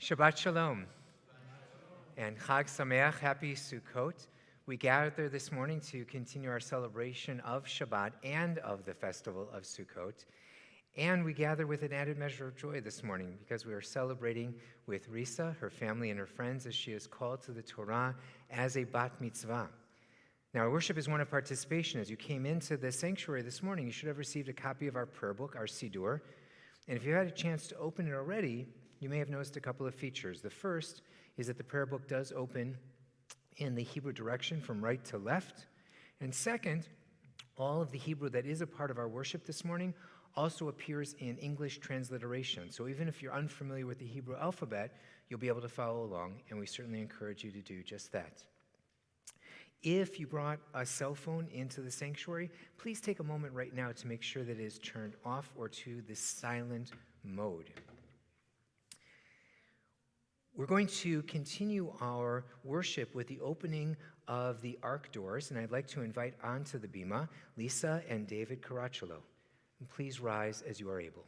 Shabbat Shalom and Chag Sameach, Happy Sukkot. We gather this morning to continue our celebration of Shabbat and of the festival of Sukkot. And we gather with an added measure of joy this morning because we are celebrating with Risa, her family, and her friends as she is called to the Torah as a bat mitzvah. Now, our worship is one of participation. As you came into the sanctuary this morning, you should have received a copy of our prayer book, our Siddur. And if you had a chance to open it already, you may have noticed a couple of features. The first is that the prayer book does open in the Hebrew direction from right to left. And second, all of the Hebrew that is a part of our worship this morning also appears in English transliteration. So even if you're unfamiliar with the Hebrew alphabet, you'll be able to follow along, and we certainly encourage you to do just that. If you brought a cell phone into the sanctuary, please take a moment right now to make sure that it is turned off or to the silent mode. We're going to continue our worship with the opening of the ark doors, and I'd like to invite onto the bima Lisa and David Caracciolo. And please rise as you are able.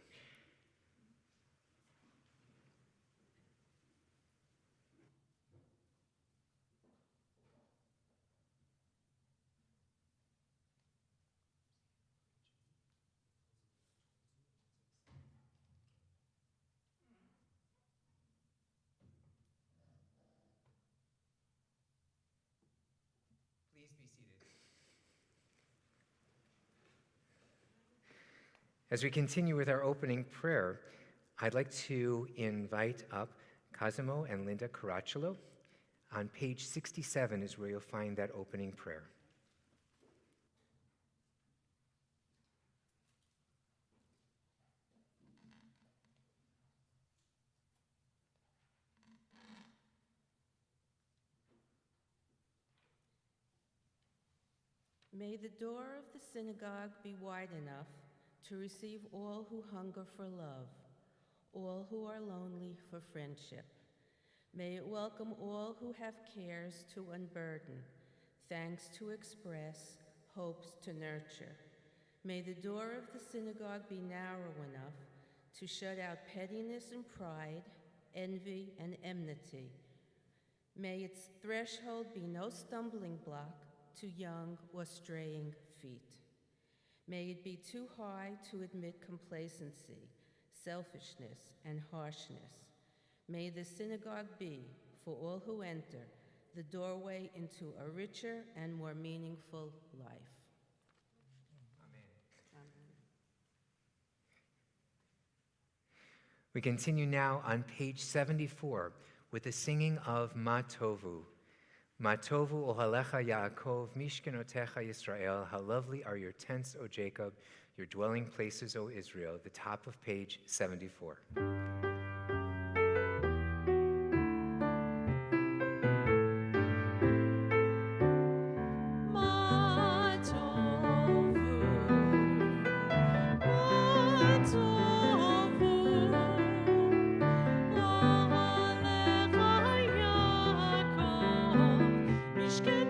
As we continue with our opening prayer, I'd like to invite up Cosimo and Linda Caracciolo. On page 67 is where you'll find that opening prayer. May the door of the synagogue be wide enough to receive all who hunger for love, all who are lonely for friendship. May it welcome all who have cares to unburden, thanks to express, hopes to nurture. May the door of the synagogue be narrow enough to shut out pettiness and pride, envy and enmity. May its threshold be no stumbling block to young or straying feet. May it be too high to admit complacency, selfishness, and harshness. May the synagogue be, for all who enter, the doorway into a richer and more meaningful life. Amen. Amen. We continue now on page 74 with the singing of Ma Tovu. Ma tovu ohalecha Yaakov, mishkenotecha Yisrael. How lovely are your tents, O Jacob, your dwelling places, O Israel. The top of page 74. Israel,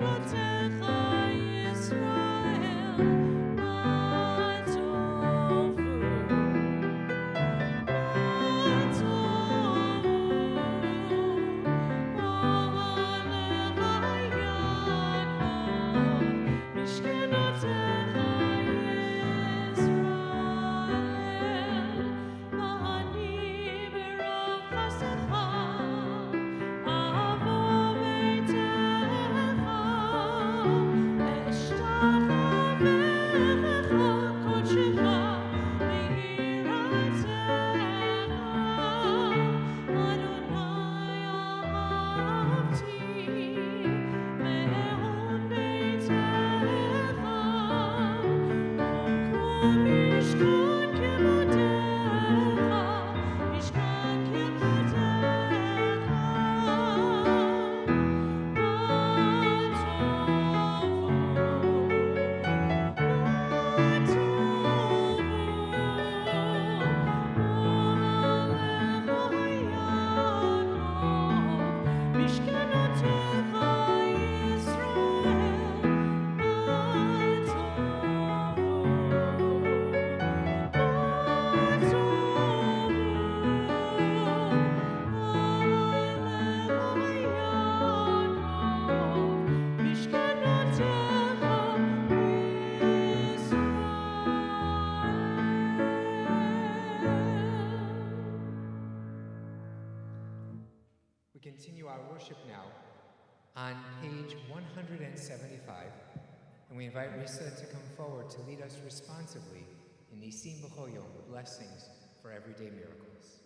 continue our worship now on page 175, and we invite Risa to come forward to lead us responsively in Nisim B'chol Yom, the blessings for everyday miracles.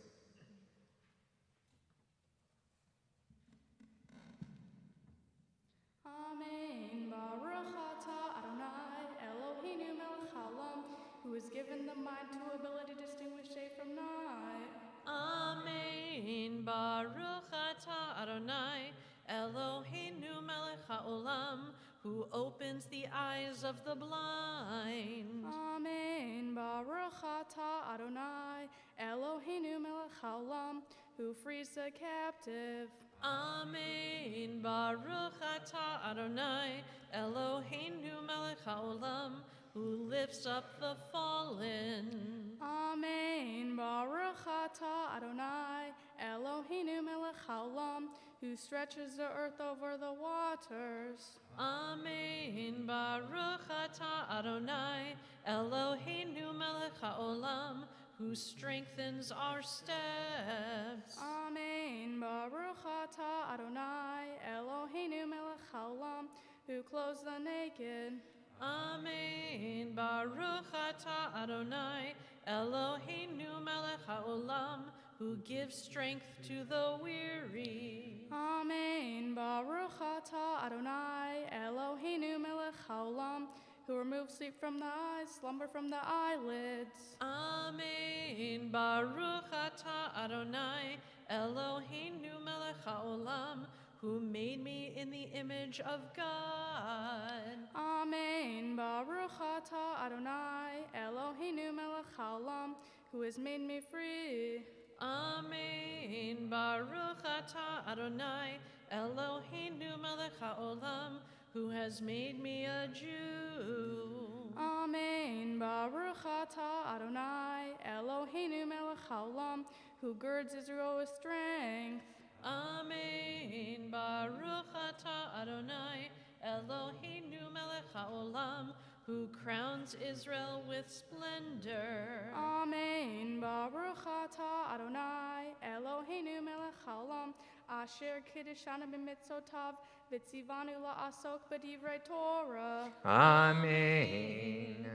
Amen. Baruch atah Adonai Eloheinu melech haolam, who has given the mind to ability to distinguish day from night. Amen. Baruch atah Adonai Eloheinu melech haolam, who opens the eyes of the blind. Amen. Baruch atah Adonai Eloheinu melech haolam, who frees the captive. Amen. Baruch atah Adonai Eloheinu melech haolam, who lifts up the fallen. Amen. Baruch atah Adonai Eloheinu melech haolam, who stretches the earth over the waters. Amen. Baruch atah Adonai Eloheinu melech haolam, who strengthens our steps. Amen. Baruch atah Adonai Eloheinu melech haolam, who clothes the naked. Amen. Baruch atah Adonai Eloheinu melech haolam, who gives strength to the weary. Amen. Baruch atah Adonai Eloheinu melech haolam, who removes sleep from the eyes, slumber from the eyelids. Amen. Baruch atah Adonai Eloheinu melech haolam, who made me in the image of God. Amen. Baruch atah Adonai Eloheinu melech haolam, who has made me free. Amen. Baruch atah Adonai Eloheinu melech haolam, who has made me a Jew. Amen. Baruch atah Adonai Eloheinu melech haolam, who girds Israel with strength. Amen. Baruch atah Adonai Eloheinu melech haolam, who crowns Israel with splendor. Amen. Baruch atah Adonai Eloheinu melech haolam, asher kiddishanu b'mitzvotav v'tzivanu la'asok b'divrei Torah. Amen.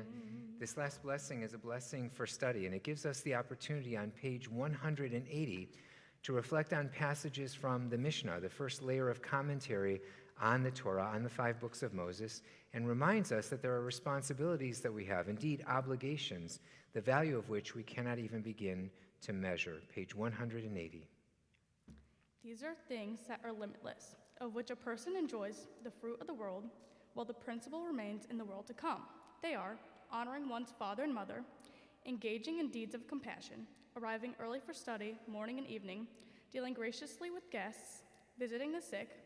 This last blessing is a blessing for study, and it gives us the opportunity on page 180 to reflect on passages from the Mishnah, the first layer of commentary on the Torah, on the 5 books of Moses, and reminds us that there are responsibilities that we have, indeed obligations, the value of which we cannot even begin to measure. Page 180. These are things that are limitless, of which a person enjoys the fruit of the world, while the principle remains in the world to come. They are honoring one's father and mother, engaging in deeds of compassion, arriving early for study, morning and evening, dealing graciously with guests, visiting the sick,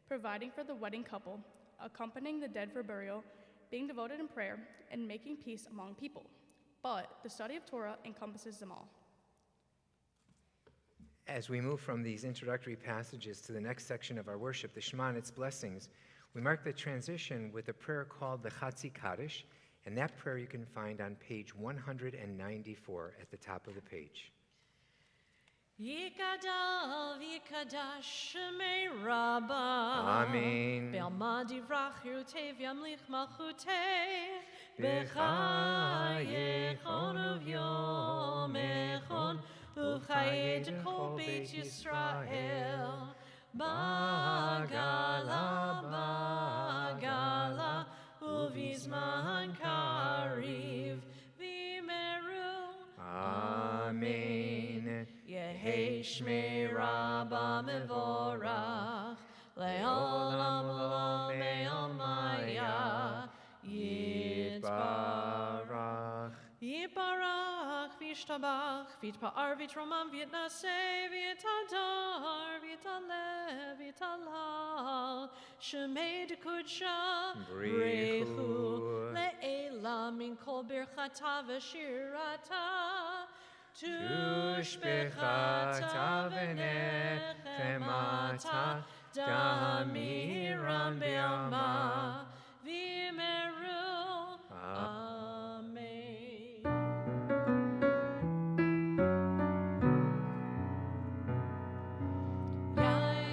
providing for the wedding couple, accompanying the dead for burial, being devoted in prayer, and making peace among people. But the study of Torah encompasses them all. As we move from these introductory passages to the next section of our worship, the Shema and its blessings, we mark the transition with a prayer called the Chatzi Kaddish, and that prayer you can find on page 194 at the top of the page. Yikadal v'yikadash shemei Rabbah. Amen. Be'alma divrach yirutei v'yamlich malchutei. B'chayei B'chayei yom echon. U'chayei dekol Beit Yisrael. Bagala, bagala, uvizman kariv v'meru. Amen. Yehei shmei Rabbah mevorach, le'olam olam me'almaya, Yitbarach. Yiparach, v'yishtabach, v'yitpa'ar, v'yitromam, v'yitnaseh, v'yitadar, v'yitaleh, v'yitalhal, shemei dekudsha, Brechu. le'elam, min kol birchata v'shirata, Tushbechata v'nechemata, damiran be'alma. v'meru. Amen. Yair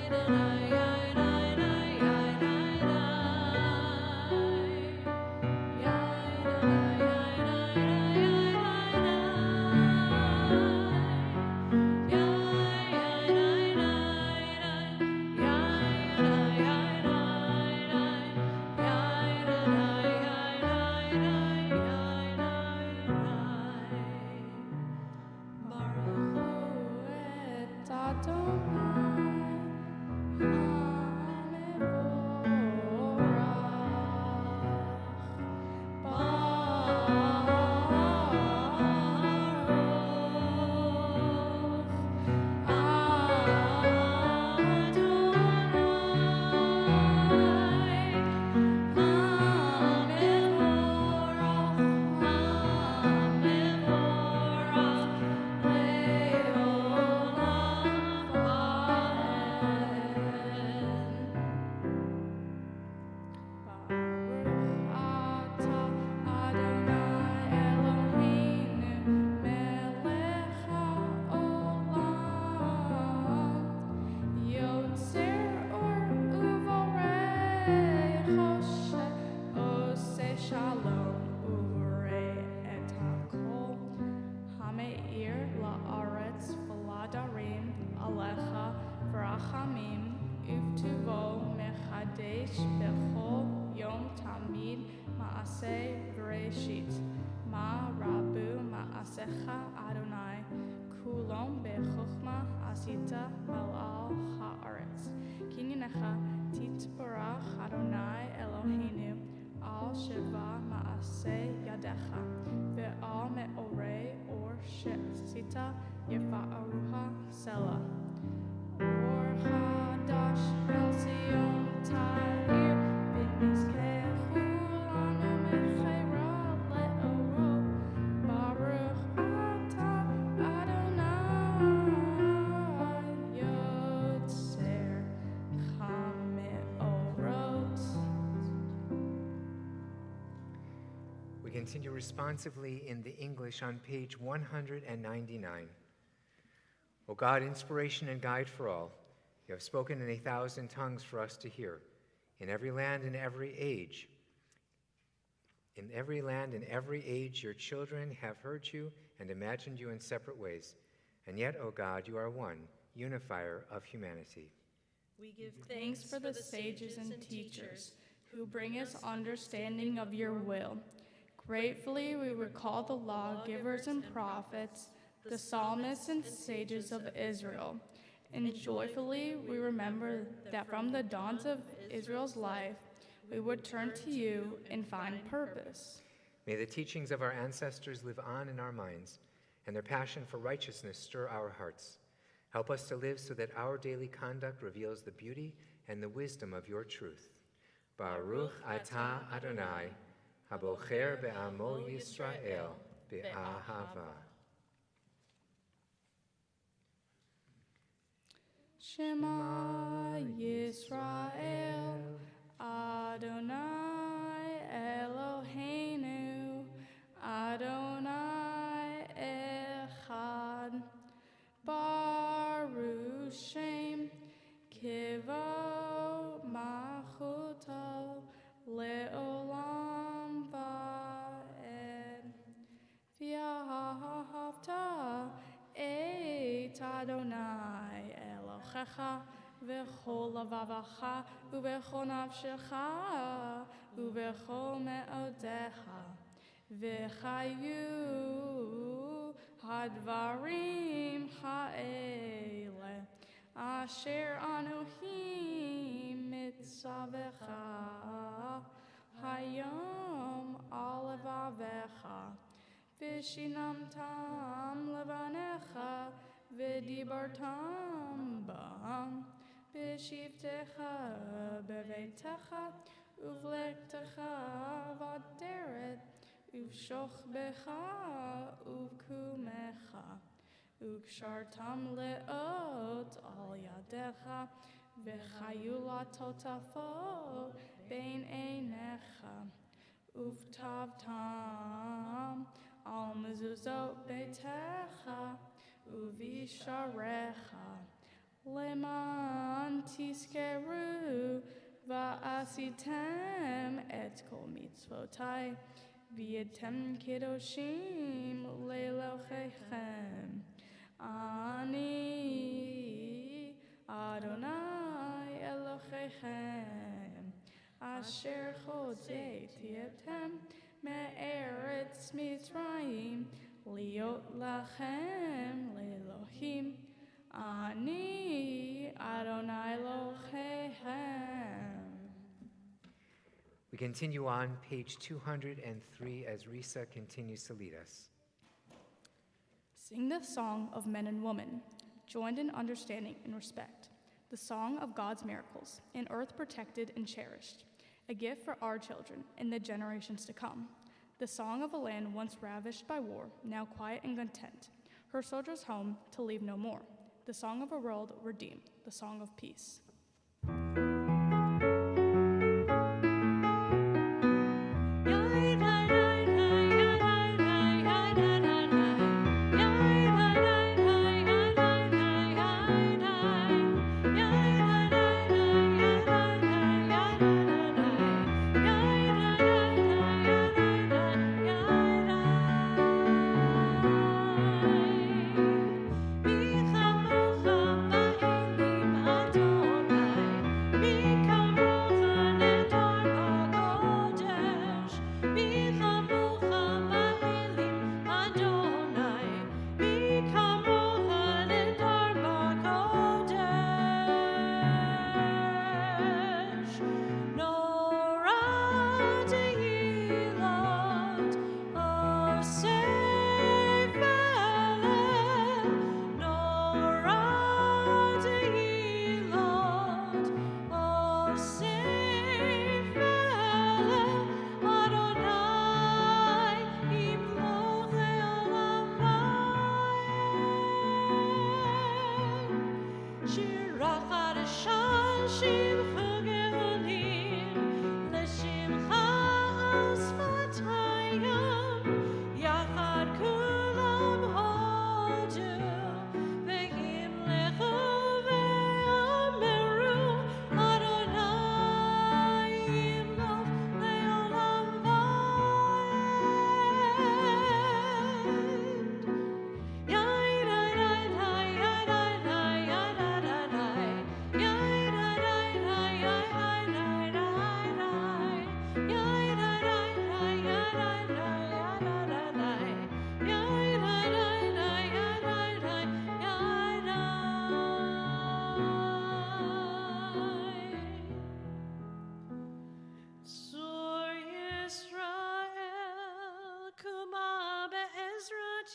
Shalom uvre et hakol hameir la'aretz v'ladarim alecha v'rachamim uvtuvo mechadesh bechol yom tamid ma'aseh v'reshit ma rabu ma'asecha Adonai kulom bechokma asita al haaretz kinyanecha titbarach Adonai Eloheinu al shiva ma'aseh yadecha ve'al me'orei or she'sita yefa'aruha selah or chadash el Sion ta'ir v'nizkechu lanu mechera le'oro baruch atah Adonai yotzer chame'orot. We continue responsively in the English on page 199. O God, inspiration and guide for all, you have spoken in 1,000 tongues for us to hear. In every land and every age, your children have heard you and imagined you in separate ways. And yet, O God, you are one, unifier of humanity. We give Thanks for the sages and teachers who bring us understanding of your will. Gratefully, we recall the lawgivers and prophets, the psalmists and sages of Israel. And joyfully, we remember that from the dawns of Israel's life, we would turn to you and find purpose. May the teachings of our ancestors live on in our minds, and their passion for righteousness stir our hearts. Help us to live so that our daily conduct reveals the beauty and the wisdom of your truth. Baruch atah Adonai, habocher be'amo Yisrael be'ahava. Shema Yisrael, Adonai Eloheinu, Adonai Echad, Baruch Shem, Kivo Machuto, Le'olam Va'ed, V'yahavta et Adonai Elohecha, v'chol lavavecha, u'v'chol nafshecha, u'v'chol me'odecha, v'chayu hadvarim ha'ele, asher anohim mitzavecha, hayom alevavecha, v'shinamtam levanecha, v'dibartam bam, v'shivtecha bevetecha, uvlektecha vaderet, uvshochbecha uvkumecha, ukshartam leot al yadecha, v'chayula totafo bein einecha, uvtavtam al mezuzot betecha, uvisharecha, leman tiskeru va'asitem et kol mitzvotai, v'yetem kedoshim le'elohechem. Ani Adonai Elohechem, asher chodeti etem me'eretz Mitzrayim, liot lachem le'elohim. Ani Adonai Elohechem. We continue on page 203 as Risa continues to lead us. Sing the song of men and women, joined in understanding and respect, the song of God's miracles, an earth protected and cherished, a gift for our children and the generations to come, the song of a land once ravished by war, now quiet and content, her soldiers home to leave no more, the song of a world redeemed, the song of peace.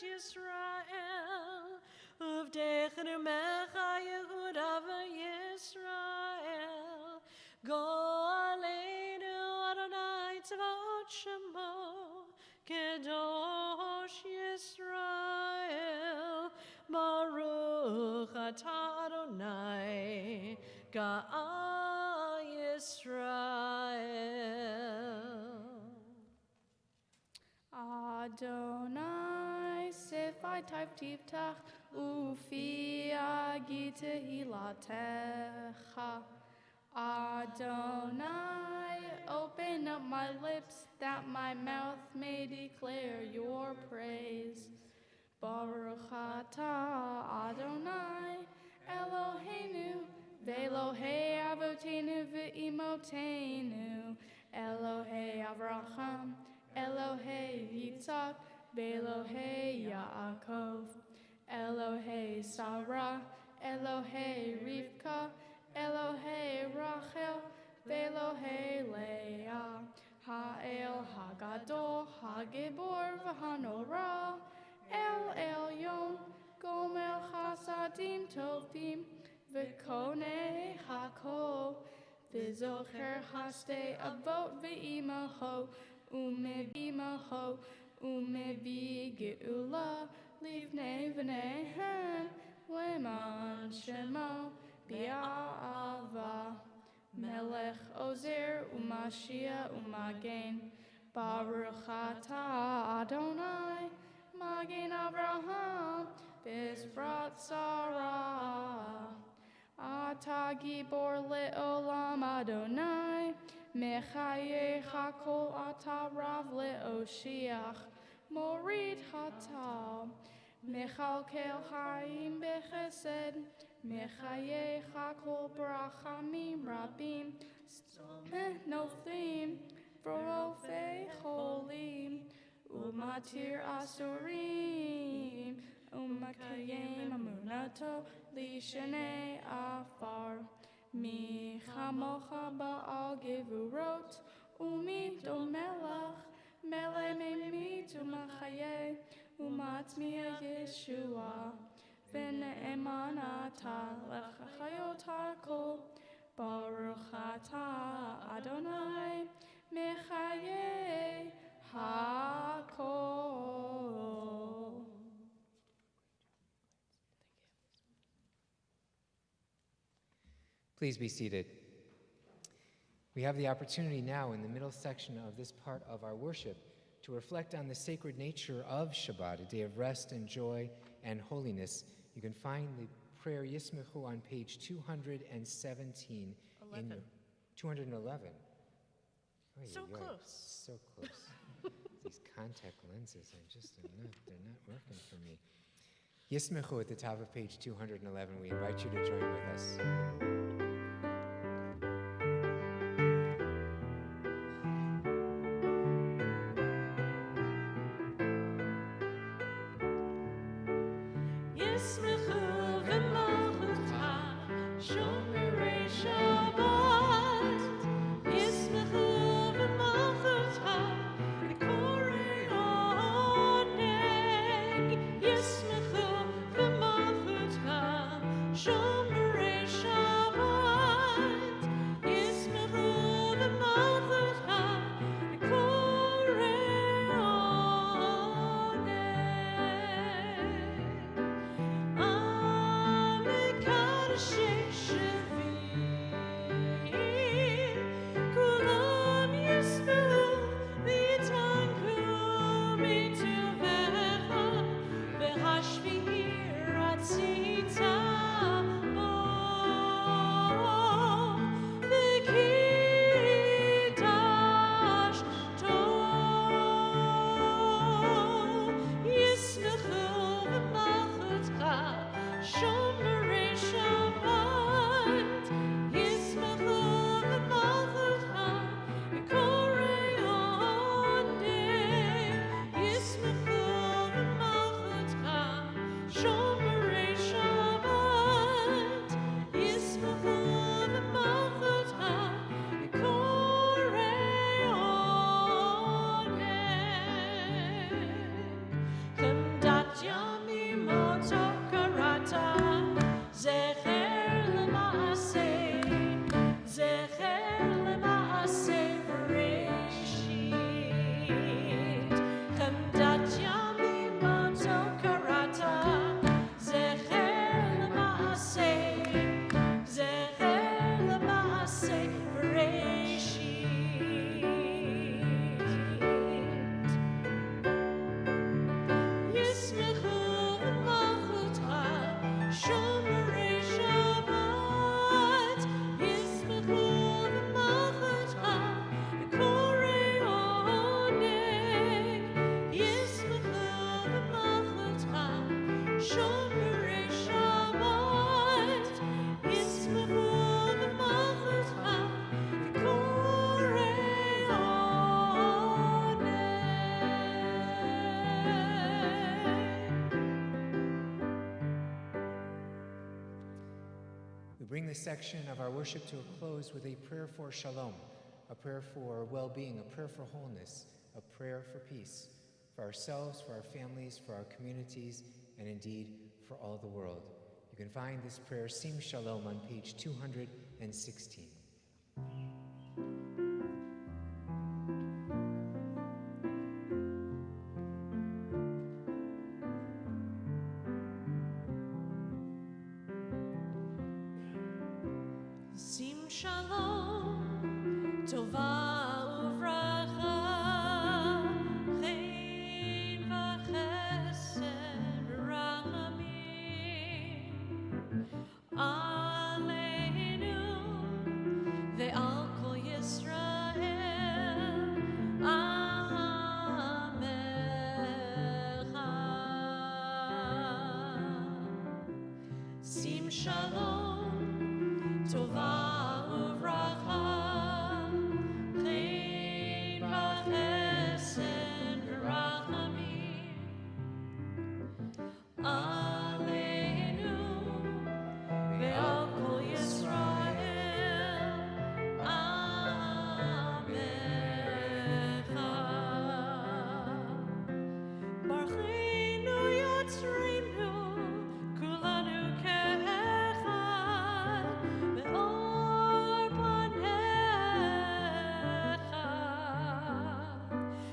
Yisrael, uvdechenu mecha Yehuda v'Yisrael, go aleinu Adonai tzvaot shemo, kedosh Yisrael, baruch atah Adonai, ga'al Yisrael. Adonai sefai taif tiftach ufi agite hilatecha. Adonai, open up my lips that my mouth may declare your praise. Baruch atah Adonai Eloheinu ve'Elohei avotenu ve'imotenu Elohei Avraham Elohei Yitzhak ve'Elohei Yaakov Elohei Sarah Elohei Rivka Elohei Rachel ve'Elohei Leah Ha'el Hagadol Hagibor v'Hanora El Elyon Gomel Chasadim Tovim V'Konei Hakol V'Zocher Haste Avot V'imaho Umevimaho Umevi Geula Livnei V'Nehem Leman Shemo Bi'ava Melech Ozer Umashia Umagen Baruch atah Adonai Magen Avraham Bizrat Sarah Atah Gibor Le'olam Adonai Mechaye Hakol Atah Rav Le'oshiach Morid Hatal Mechalkel Chaim Bechesed Mechaye Hakol Brachamim Rabim Noflim Vorofei Cholim Umatir Asurim Umakayem amunato lishane afar. Mi chamocha ba'al gevurot, umi domelach, mele me tumachaye, umatmiya Yeshua, v'ne'emanata lechachayot hakol, baruch atah Adonai, mechaye hakol. Please be seated. We have the opportunity now in the middle section of this part of our worship to reflect on the sacred nature of Shabbat, a day of rest and joy and holiness. You can find the prayer Yismechu on page 217. 211. So close. So close. These contact lenses are just they're not working for me. Yismechu at the top of page 211. We invite you to join with us. Bring this section of our worship to a close with a prayer for shalom, a prayer for well-being, a prayer for wholeness, a prayer for peace, for ourselves, for our families, for our communities, and indeed for all the world. You can find this prayer, Sim Shalom, on page 216. Sim shalom, tova uvracha, chen v'chesed rachamim, aleinu ve'al kol Yisrael, amecha. Sim shalom, tova uvracha, chen v'chesed v'rachamim, Aleinu ve'al kol Yisrael Amecha. Barchenu yotzreinu kulanu ke'echad ve'or panecha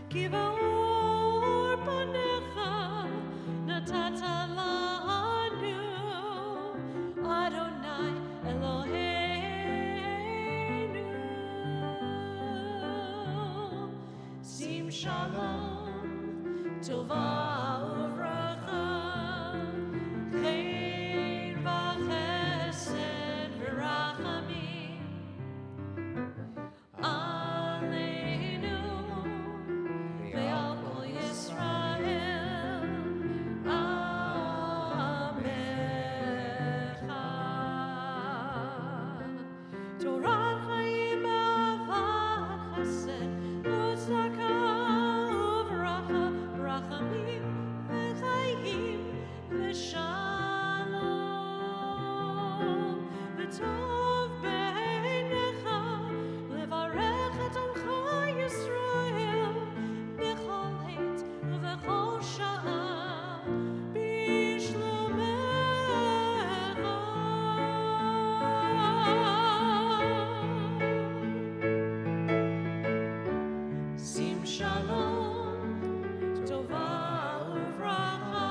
ki va'or panecha natata lanu Adonai Eloheinu. Sim shalom tova uvracha chen v'chesed v'rachamim aleinu ve'al kol Yisrael Amecha. Torah chaim avat chesed lo tzedaka uvracha rachamim v'chaim v'shalom v'tov b'einecha levarech et amcha Yisrael b'chol עת ובכל שעה בשלומך. שים שלום טובה וברכה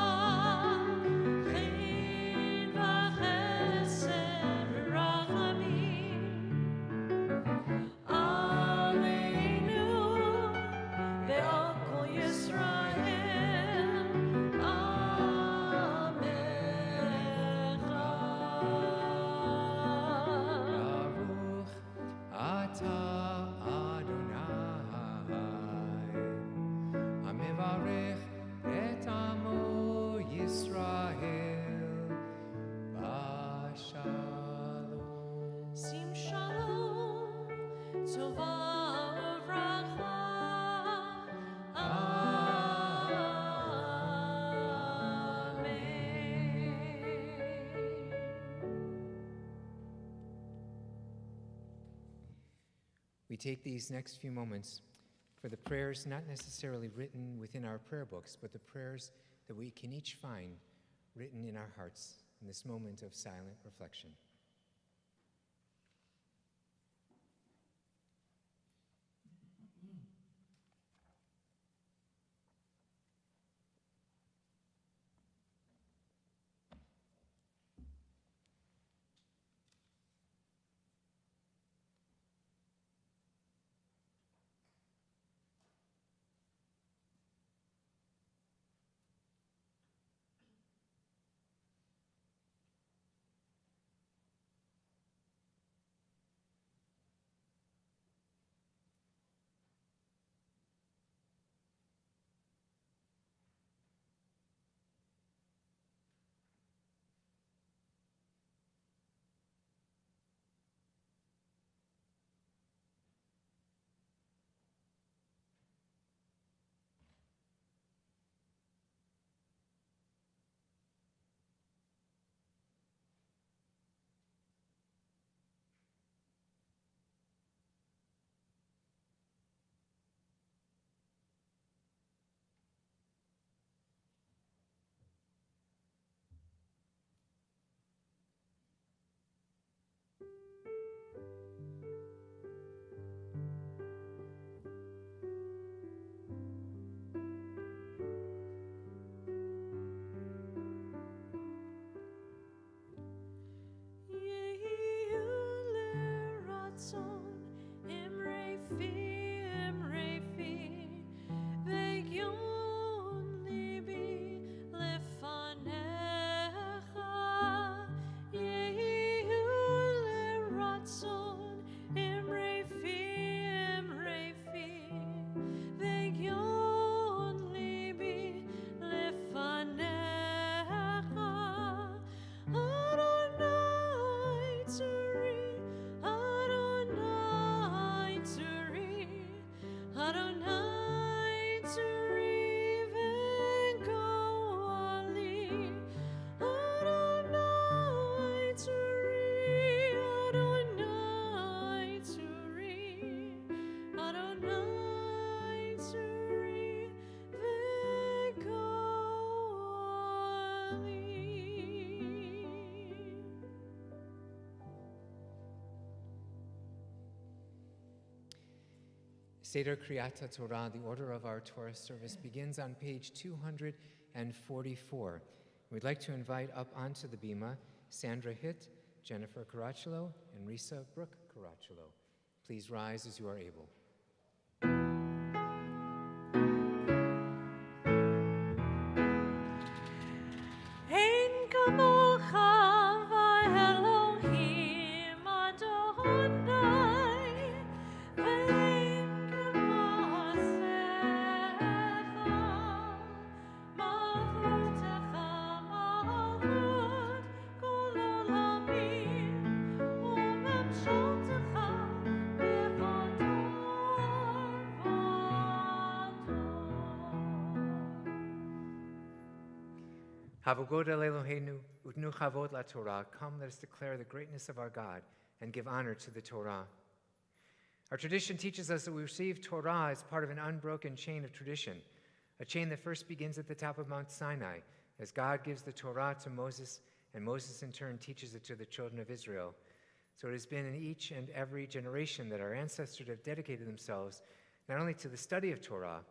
חן וחסד ורחמים עלינו ועל כל ישראל עמך. Baruch atah Adonai, hamevarech et amo Yisrael b'shalom. שים שלום טובה וברכה We take these next few moments for the prayers not necessarily written within our prayer books, but the prayers that we can each find written in our hearts in this moment of silent reflection. Seder Kriyat Torah, the order of our Torah service, begins on page 244. We'd like to invite up onto the bima Sandra Hitt, Jennifer Caracciolo, and Risa Brooke Caracciolo. Please rise as you are able. Ein kamocha v'Elohim Adonai, ve'ein k'ma'asecha, malchutecha malchut kol olamim, u'memshaltecha b'chador Havogod el Eloheinu, utnu chavod la Torah. Come, let us declare the greatness of our God and give honor to the Torah. Our tradition teaches us that we receive Torah as part of an unbroken chain of tradition, a chain that first begins at the top of Mount Sinai, as God gives the Torah to Moses, and Moses in turn teaches it to the children of Israel. So it has been in each and every generation that our ancestors have dedicated themselves not only to the study of Torah,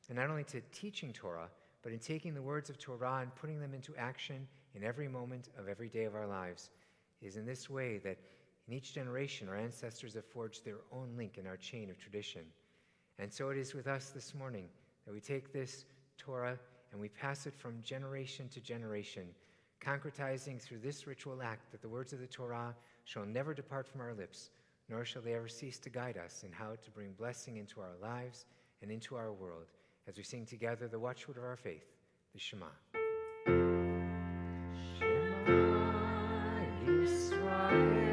and not only to teaching Torah, but in taking the words of Torah and putting them into action in every moment of every day of our lives. It is in this way that in each generation our ancestors have forged their own link in our chain of tradition. And so it is with us this morning that we take this Torah and we pass it from generation to generation, concretizing through this ritual act that the words of the Torah shall never depart from our lips, nor shall they ever cease to guide us in how to bring blessing into our lives and into our world, as we sing together the watchword of our faith, the Shema. Shema Yisrael,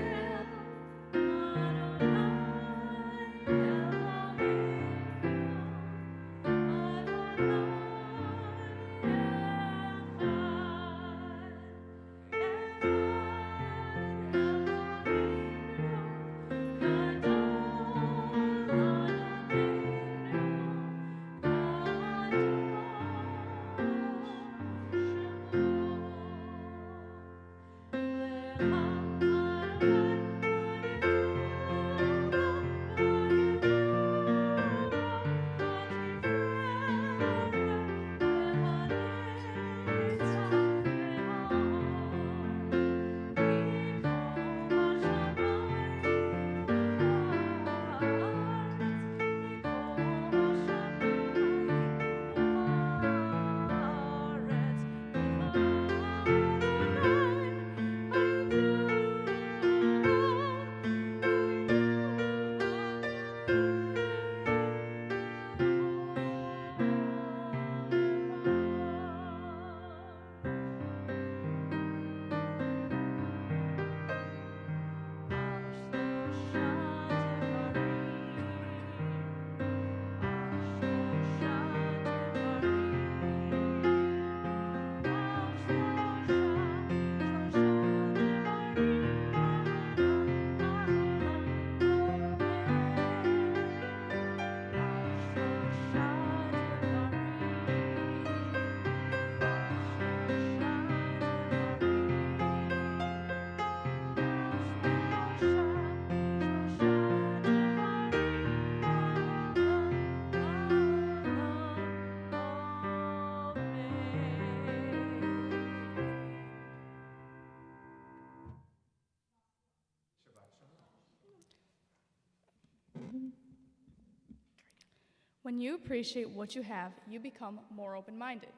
When you appreciate what you have, you become more open-minded.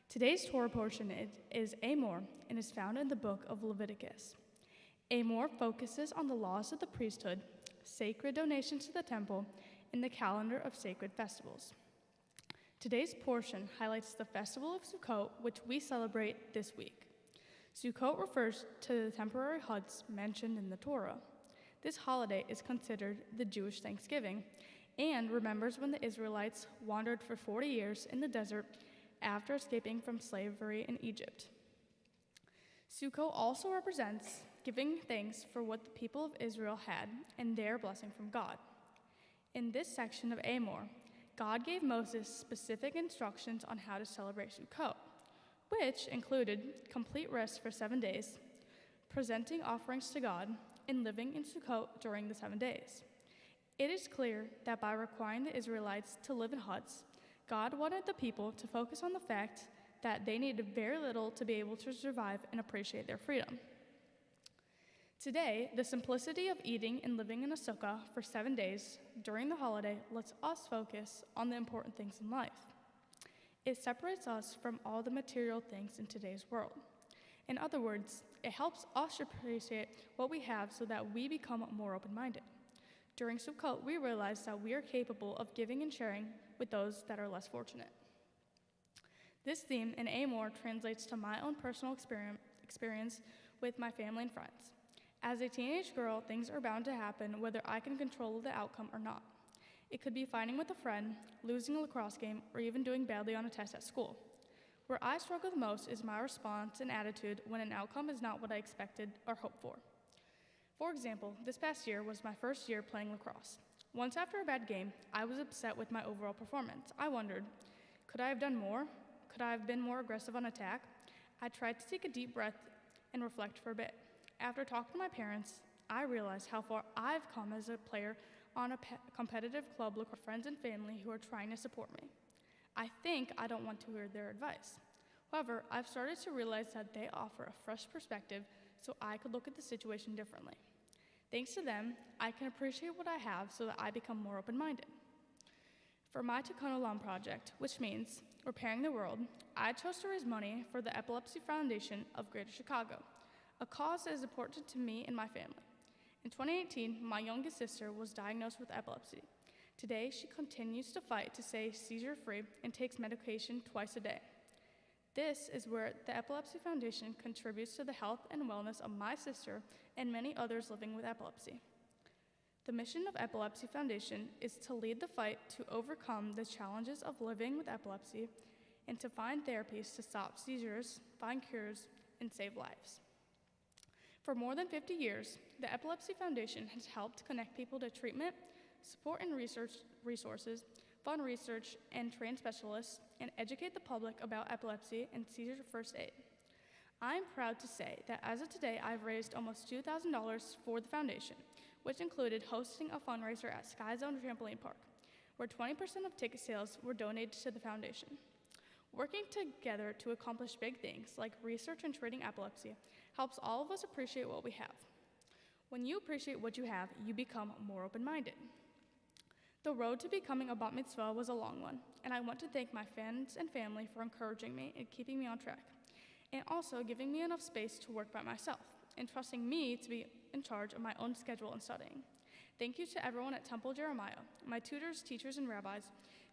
Today's Torah portion is Amor and is found in the book of Leviticus. Amor focuses on the laws of the priesthood, sacred donations to the temple, and the calendar of sacred festivals. Today's portion highlights the festival of Sukkot, which we celebrate this week. Sukkot refers to the temporary huts mentioned in the Torah. This holiday is considered the Jewish Thanksgiving and remembers when the Israelites wandered for 40 years in the desert after escaping from slavery in Egypt. Sukkot also represents giving thanks for what the people of Israel had and their blessing from God. In this section of Amor, God gave Moses specific instructions on how to celebrate Sukkot, which included complete rest for 7 days, presenting offerings to God, and living in Sukkot during the 7 days. It is clear that by requiring the Israelites to live in huts, God wanted the people to focus on the fact that they needed very little to be able to survive and appreciate their freedom. Today, the simplicity of eating and living in a sukkah for 7 days during the holiday lets us focus on the important things in life. It separates us from all the material things in today's world. In other words, it helps us appreciate what we have so that we become more open-minded. During Sukkot, we realize that we are capable of giving and sharing with those that are less fortunate. This theme in Amor translates to my own personal experience with my family and friends. As a teenage girl, things are bound to happen whether I can control the outcome or not. It could be fighting with a friend, losing a lacrosse game, or even doing badly on a test at school. Where I struggle the most is my response and attitude when an outcome is not what I expected or hoped for. For example, this past year was my first year playing lacrosse. Once after a bad game, I was upset with my overall performance. I wondered, could I have done more? Could I have been more aggressive on attack? I tried to take a deep breath and reflect for a bit. After talking to my parents, I realized how far I've come as a player on a competitive club with friends and family who are trying to support me. I think I don't want to hear their advice. However, I've started to realize that they offer a fresh perspective so I could look at the situation differently. Thanks to them, I can appreciate what I have so that I become more open-minded. For my Tikkun Olam project, which means repairing the world, I chose to raise money for the Epilepsy Foundation of Greater Chicago, a cause that is important to me and my family. In 2018, my youngest sister was diagnosed with epilepsy. Today, she continues to fight to stay seizure-free and takes medication twice a day. This is where the Epilepsy Foundation contributes to the health and wellness of my sister and many others living with epilepsy. The mission of Epilepsy Foundation is to lead the fight to overcome the challenges of living with epilepsy and to find therapies to stop seizures, find cures, and save lives. For more than 50 years, the Epilepsy Foundation has helped connect people to treatment, support and research resources, fund research and train specialists, and educate the public about epilepsy and seizure first aid. I'm proud to say that as of today, I've raised almost $2,000 for the foundation, which included hosting a fundraiser at Sky Zone Trampoline Park, where 20% of ticket sales were donated to the foundation. Working together to accomplish big things like research and treating epilepsy helps all of us appreciate what we have. When you appreciate what you have, you become more open-minded. The road to becoming a bat mitzvah was a long one, and I want to thank my friends and family for encouraging me and keeping me on track, and also giving me enough space to work by myself, and trusting me to be in charge of my own schedule and studying. Thank you to everyone at Temple Jeremiah, my tutors, teachers, and rabbis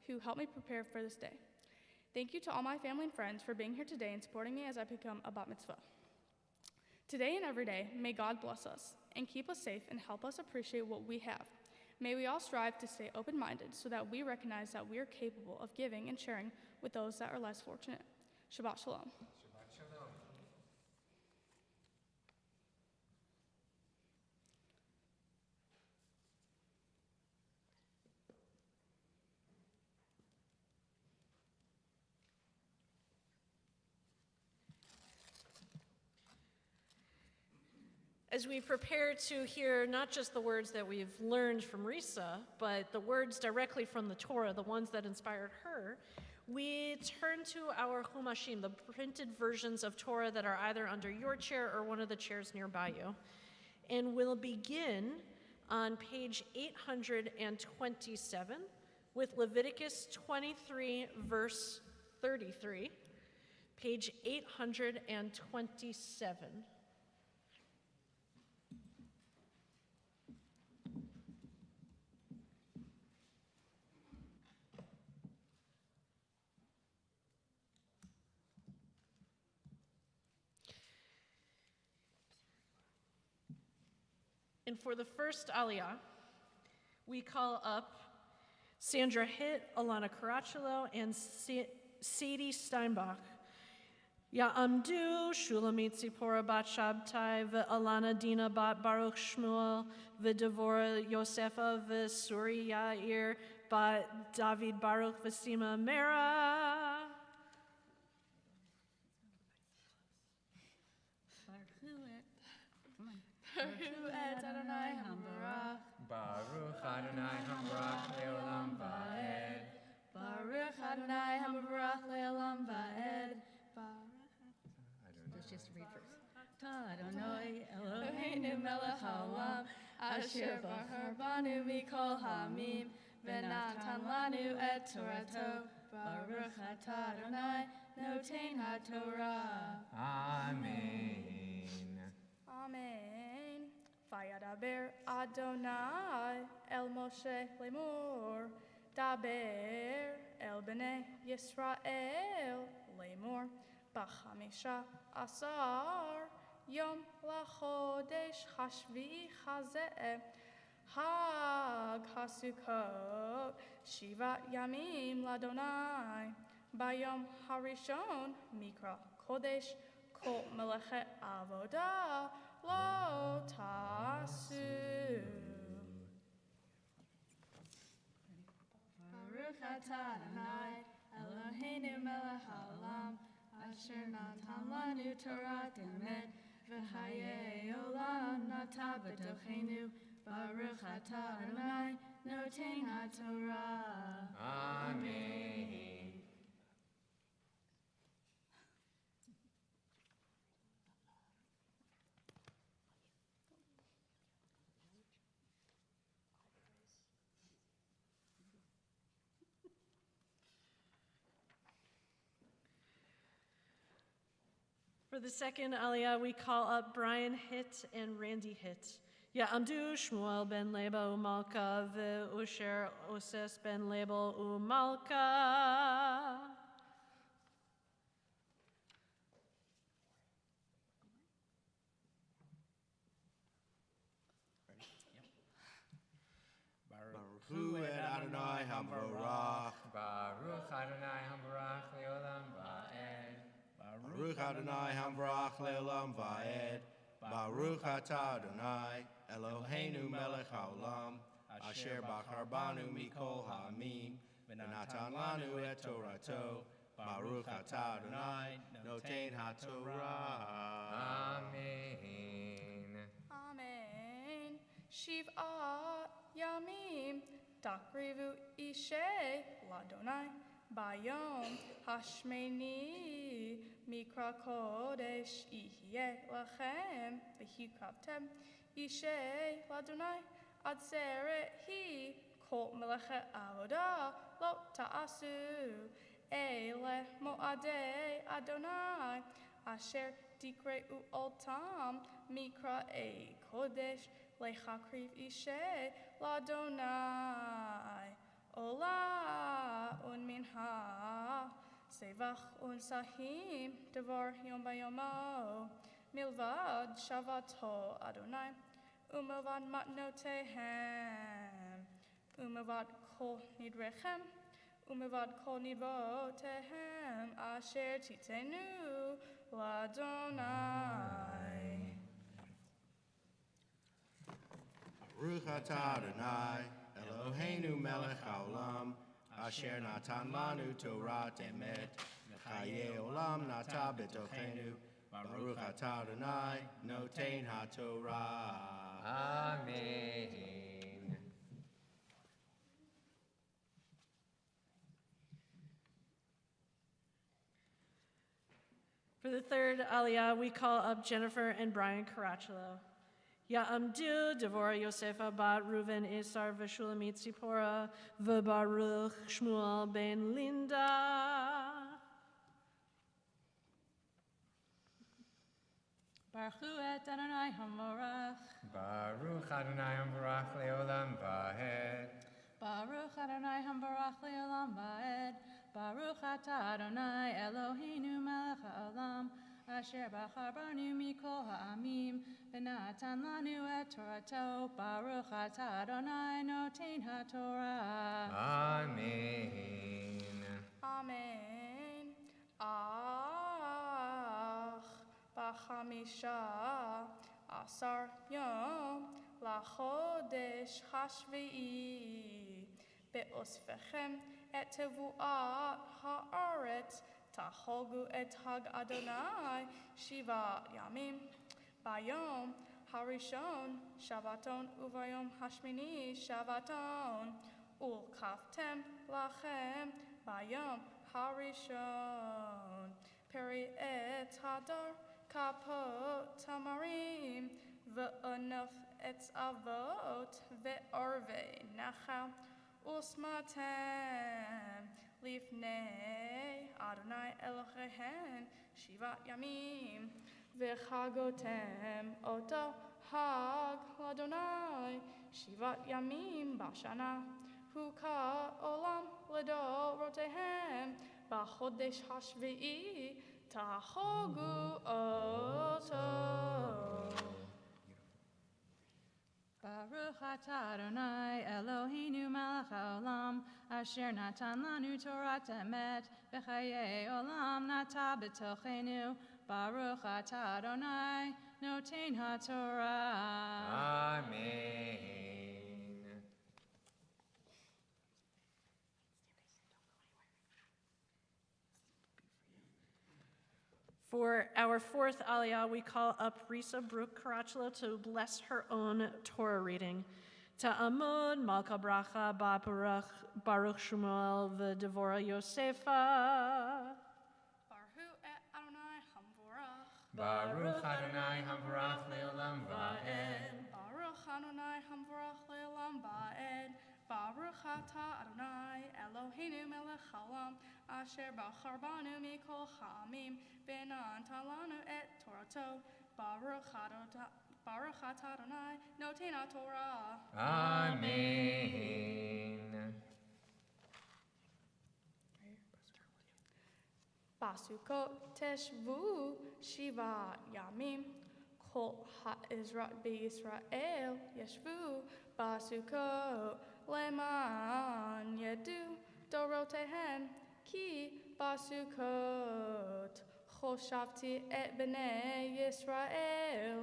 who helped me prepare for this day. Thank you to all my family and friends for being here today and supporting me as I become a bat mitzvah. Today and every day, may God bless us and keep us safe and help us appreciate what we have. May we all strive to stay open-minded so that we recognize that we are capable of giving and sharing with those that are less fortunate. Shabbat Shalom. Shabbat Shalom. As we prepare to hear not just the words that we've learned from Risa, but the words directly from the Torah, the ones that inspired her, we turn to our Humashim, the printed versions of Torah that are either under your chair or one of the chairs nearby you. And we'll begin on page 827 with Leviticus 23, verse 33, page 827. And for the first aliyah, we call up Sandra Hitt, Alana Caracciolo, and Sadie Steinbach. Ya'amdu, Shulamit Zipporah bat Shabtai, Alana Dina bat Baruch Shmuel, Devora Yosefa, Suri Yair bat David Baruch Vasima Mera. Baruch Adonai Habarach. Baruch Adonai just read first. Adonai Eloheinu melech haolam, asher bachar banu mikol hamim, v'natan lanu et Torato. Baruch atah Adonai, noten haTorah. Amen. Amen. Vayadaber Adonai el Moshe lemor, daber el bnei Yisrael lemor, b'chamisha asar yom lachodesh hashvi'i chazeh, Hag HaSukkot, Shivat Yamim Ladonai, Bayom Harishon, Mikra Kodesh, Kol Melechet Avodah, Lo Tasu. Baruch atah Adonai, Eloheinu melech haolam, asher natan lanu Torah emet, v'chayei olam nata b'tochenu. Baruch atah Adonai, noten haTorah. Amen. For the second Aliyah, we call up Brian Hitt and Randy Hitt. Ya'amdu Shmuel ben Leba umalka ve'usher Oses ben Leba umalka. Baruch Hu et Adonai Hamvarach. Baruch Adonai Hambarach Leolam Va'ed. Baruch Adonai Hamvarach Le'olam Va'ed. Baruch atah Adonai Eloheinu melech haolam, asher bachar banu mikol ha'amim, v'natan lanu et Torato. Baruch atah Adonai noten haTorah. Amen. Amen. Shiv'at Yamim, Takrivu Ishe Ladonai, Bayom Hashmeni, Mikra Kodesh Ihyeh Lachem, V'hikravtem, Ishe Ladonai, Atzeret Hi, Kol Melechet Avodah, Lo Ta'asu, Ele Moadei Adonai, Asher Dikreu Oltam, Mikra E Kodesh, Lechakriv Ishe Ladonai, Ola un minha, Sevach un sahim, Devar yom bayomo, Milvad shavato Adonai, Umilvad matnotehem, Umilvad kol nidrechem, Umilvad kol nidvotehem, Asher titenu Ladonai. Baruch atah Adonai Eloheinu melech haolam, asher natan lanu Torah emet, v'chayei olam nata b'tochenu. Baruch atah Adonai noten haTorah. Amen. For the third Aliyah, we call up Jennifer and Brian Caracciolo. Ya'amdu Devorah Yosefa bat Reuven Isar v'Shulamit Zipporah v'Baruch Shmuel ben Linda. Baruch Hu et Adonai Hamvarach. Baruch Adonai Hambarach Leolam Va'ed. Baruch Adonai Hamvarach Le'olam Va'ed. Baruch atah Adonai Eloheinu melech haolam, asher bachar banu mikol ha'amim, v'natan lanu et Torato. Baruch atah Adonai noten haTorah. Amen. Amen. Ach, b'chamisha asar yom lachodesh hashvi'i be'osvechem et tevuat haaretz tachogu et hag Adonai shiva yamim bayom harishon shavaton uvayom hashmini shavaton ulkaftem lachem bayom harishon peri et hadar kapot tamarim, ve'onof etz avot, ve'orve nachal, usmatem, lifnei Adonai Elohehen, shivat yamim, ve'chagotem oto hag l'Adonai, shivat yamim bashana, huka olam לדורותיהם, בחודש השביעי תחוגו אותו. Baruch atah Adonai Eloheinu melech haolam, asher natan lanu Torat emet, b'chayei olam nata b'tochenu. Baruch atah Adonai noten haTorah. Amen. For our fourth aliyah, we call up Risa Brooke Caracciolo to bless her own Torah reading. Ta'amud Malka Bracha Ba Baruch Shmuel V'Devora Yosefa. Baruch et Adonai hamvorach. Baruch Adonai Havarach Le'olam Va'ed. Baruch Adonai hamvorach le'olam va'ed. Baruch atah Adonai Eloheinu melech haolam, asher bachar banu mikol ha'amim, v'natan lanu et Torato. Baruch atah Adonai noten haTorah. Amen. Basukot teshvu shivat yamim. Kol ha'izrat b'Yisrael yeshvu basukot leman yedu dorotehem ki basukot choshavti et b'nei Yisrael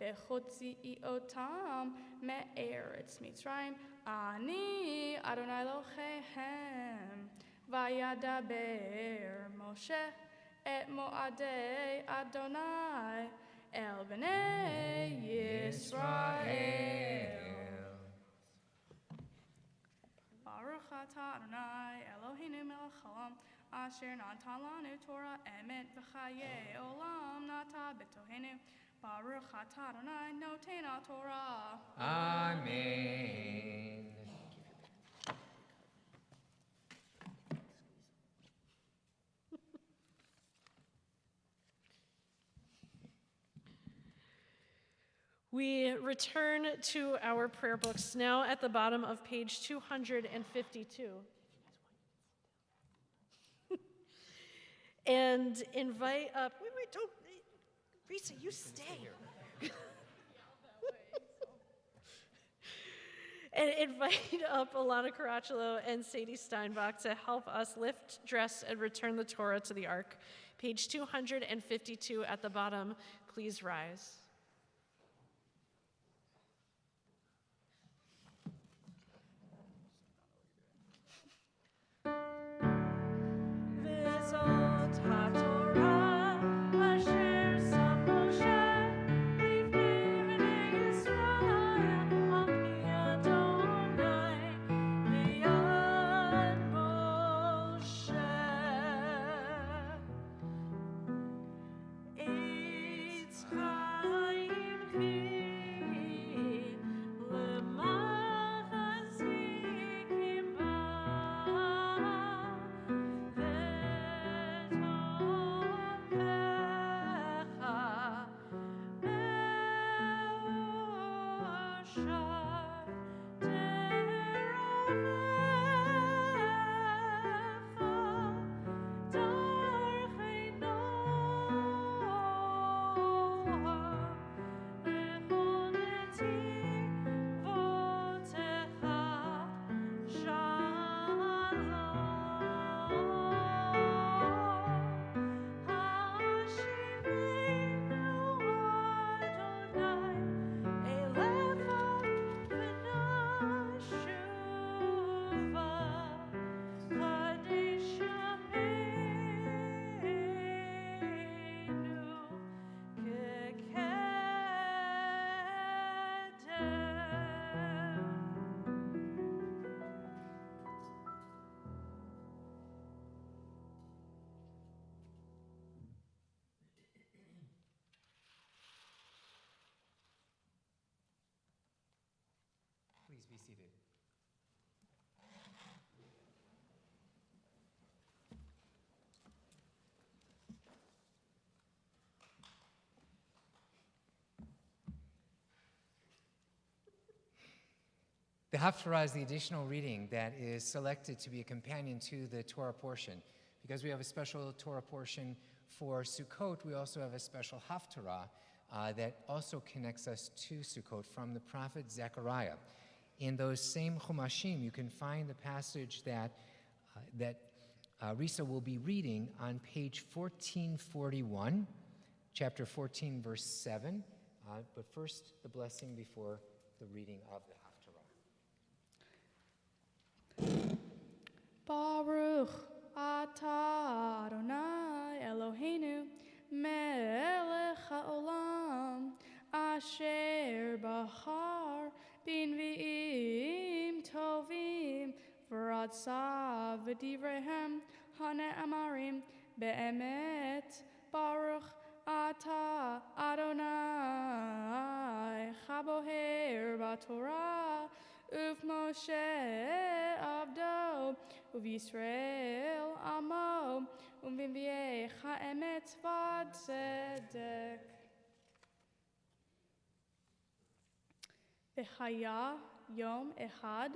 bechotzi otam me'eretz Mitzrayim ani Adonai Elohehem vayadaber Moshe et moadei Adonai el b'nei Yisrael. Baruch atah Adonai Eloheinu melech haolam, asher natan lanu Torah emet v'chayei olam nata b'tohenu. Baruch atah Adonai noten haTorah. Amen. We return to our prayer books now at the bottom of page 252. And invite up, wait, don't, Risa, you stay. And invite up Alana Caracciolo and Sadie Steinbach to help us lift, dress, and return the Torah to the Ark. Page 252 at the bottom, please rise. V'zot haTorah asher sam Moshe lifnei bnei Yisrael al pi Adonai b'yad Moshe. Eitz chaim chi l'machazikim ba Please be seated. The Haftarah is the additional reading that is selected to be a companion to the Torah portion. Because we have a special Torah portion for Sukkot, we also have a special Haftarah that also connects us to Sukkot from the prophet Zechariah. In those same Chumashim, you can find the passage that Risa will be reading on page 1441, chapter 14, verse 7. But first, the blessing before the reading of the Haftarah. Baruch atah Adonai Eloheinu melech haolam asher bachar b'nvi'im tovim v'ratzav v'divrehem hane'amarim be'emet Baruch atah Adonai chaboher b'torah Uf Moshe Abdo, Uf Yisrael Amo, V'Mvi'ei Ha'emet V'Tzedek. V'Haya Yom Echad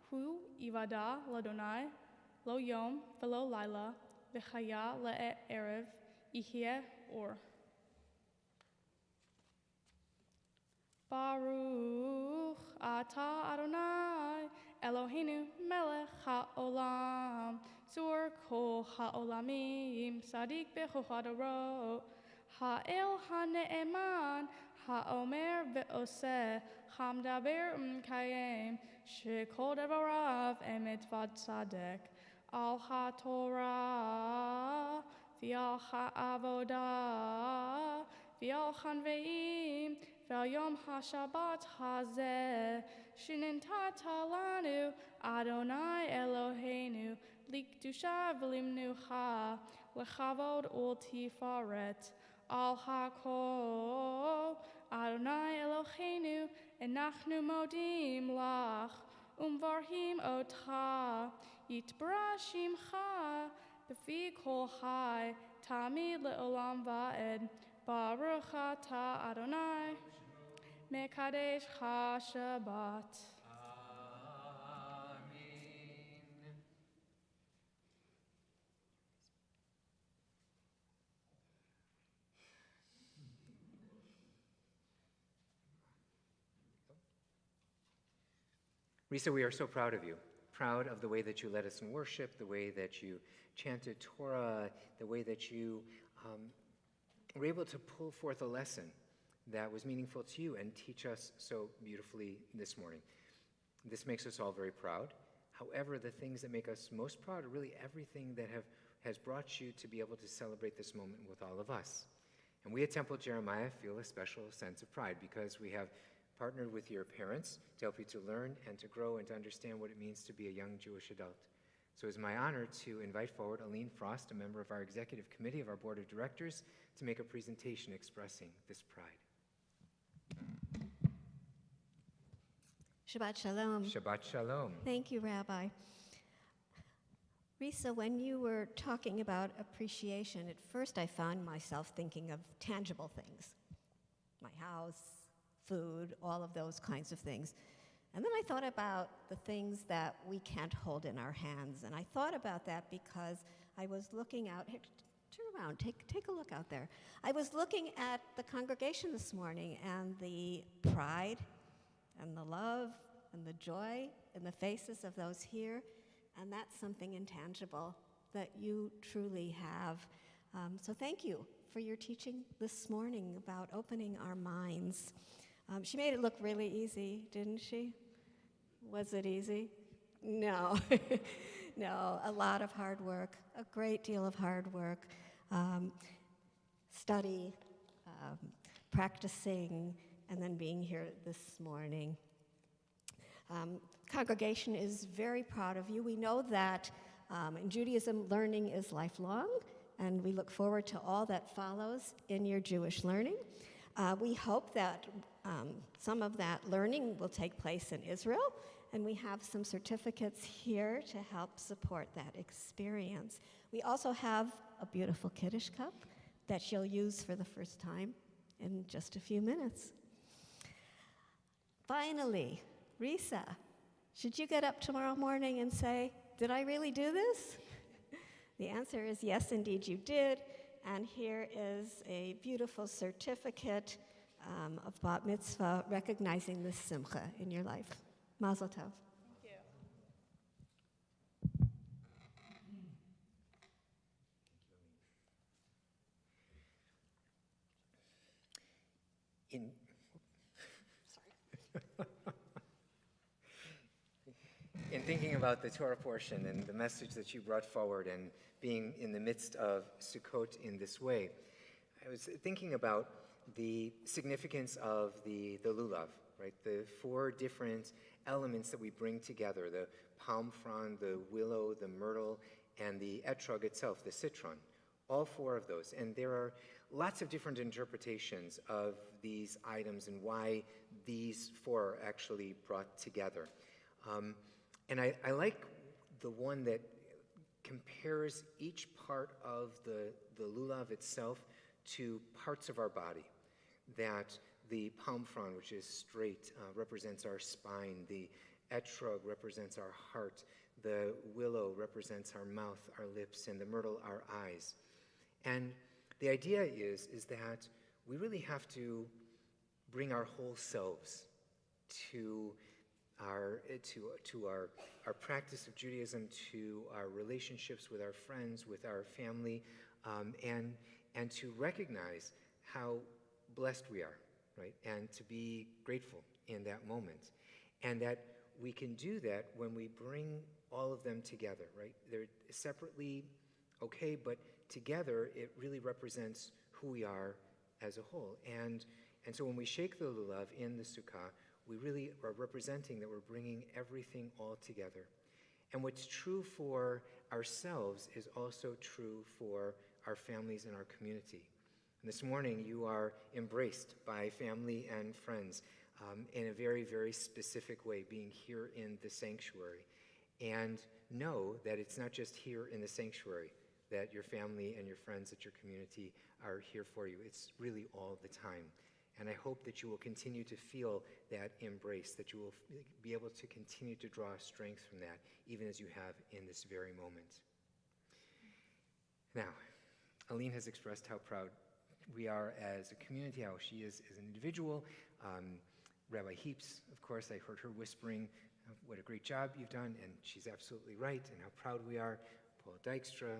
Hu Ivada L'Adonai Lo Yom V'Lo Laila V'Haya Le'erev Yihye Or. Baruch atah Adonai Eloheinu melech haolam zur kol haolamim sadik bechochadoro ha'el ha'ne'eman ha'omer ve'oseh hamdaber umkayem shekol devarav emet v'tzadek al ha'torah v'al ha'avodah v'al hanveim V'yom ha'shabbat hazeh shenentata lanu Adonai Eloheinu likdusha v'limnucha lechavod ultifaret al hakol Adonai Eloheinu enachnu modim lach umvarhim otcha yitbra shimcha b'fi kol chai tamid le'olam va'ed Baruch atah Adonai Mekadesh HaShabbat. Amen. Risa, we are so proud of you. Proud of the way that you led us in worship, the way that you chanted Torah, the way that you were able to pull forth a lesson that was meaningful to you and teach us so beautifully this morning. This makes us all very proud. However, the things that make us most proud are really everything that has brought you to be able to celebrate this moment with all of us. And we at Temple Jeremiah feel a special sense of pride because we have partnered with your parents to help you to learn and to grow and to understand what it means to be a young Jewish adult. So it's my honor to invite forward Aline Frost, a member of our executive committee of our board of directors, to make a presentation expressing this pride. Shabbat Shalom. Shabbat Shalom. Thank you, Rabbi. Risa, when you were talking about appreciation, at first I found myself thinking of tangible things. My house, food, all of those kinds of things. And then I thought about the things that we can't hold in our hands. And I thought about that because I was looking out. Hey, turn around, take a look out there. I was looking at the congregation this morning and the pride and the love and the joy in the faces of those here. And that's something intangible that you truly have. So thank you for your teaching this morning about opening our minds. She made it look really easy, didn't she? Was it easy? No. No, a lot of hard work, a great deal of hard work. Study, practicing, and then being here this morning. Congregation is very proud of you. We know that in Judaism, learning is lifelong, and we look forward to all that follows in your Jewish learning. We hope that some of that learning will take place in Israel, and we have some certificates here to help support that experience. We also have a beautiful Kiddush cup that she'll use for the first time in just a few minutes. Finally, Risa, should you get up tomorrow morning and say, did I really do this? The answer is yes, indeed you did. And here is a beautiful certificate of Bat Mitzvah recognizing this simcha in your life. Mazel tov. Thank you. In, in thinking about the Torah portion and the message that you brought forward and being in the midst of Sukkot in this way, I was thinking about the significance of the lulav, right? The 4 different elements that we bring together, the palm frond, the willow, the myrtle, and the etrog itself, the citron. All 4 of those. And there are lots of different interpretations of these items and why these 4 are actually brought together. And I like the one that compares each part of the lulav itself to parts of our body. That the palm frond, which is straight, represents our spine. The etrog represents our heart. The willow represents our mouth, our lips, and the myrtle, our eyes. And the idea is that we really have to bring our whole selves to our practice of Judaism, to our relationships with our friends, with our family, and to recognize how blessed we are, right? And to be grateful in that moment. And that we can do that when we bring all of them together, right? They're separately okay, but together it really represents who we are as a whole. And so when we shake the lulav in the sukkah, we really are representing that we're bringing everything all together. And what's true for ourselves is also true for our families and our community. And this morning, you are embraced by family and friends in a very, very specific way, being here in the sanctuary. And know that it's not just here in the sanctuary that your family and your friends, that your community are here for you. It's really all the time. And I hope that you will continue to feel that embrace, that you will be able to continue to draw strength from that, even as you have in this very moment. Now, Aline has expressed how proud we are as a community, how she is as an individual. Rabbi Heaps, of course, I heard her whispering what a great job you've done, and she's absolutely right, and how proud we are. Paul Dykstra,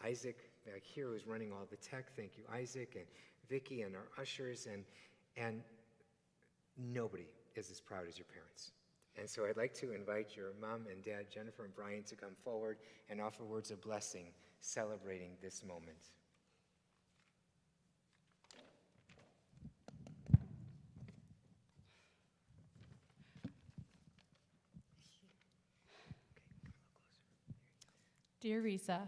Isaac back here who's running all the tech. Thank you, Isaac, and Vicky, and our ushers, and nobody is as proud as your parents. And so I'd like to invite your mom and dad, Jennifer and Brian, to come forward and offer words of blessing, celebrating this moment. Dear Risa,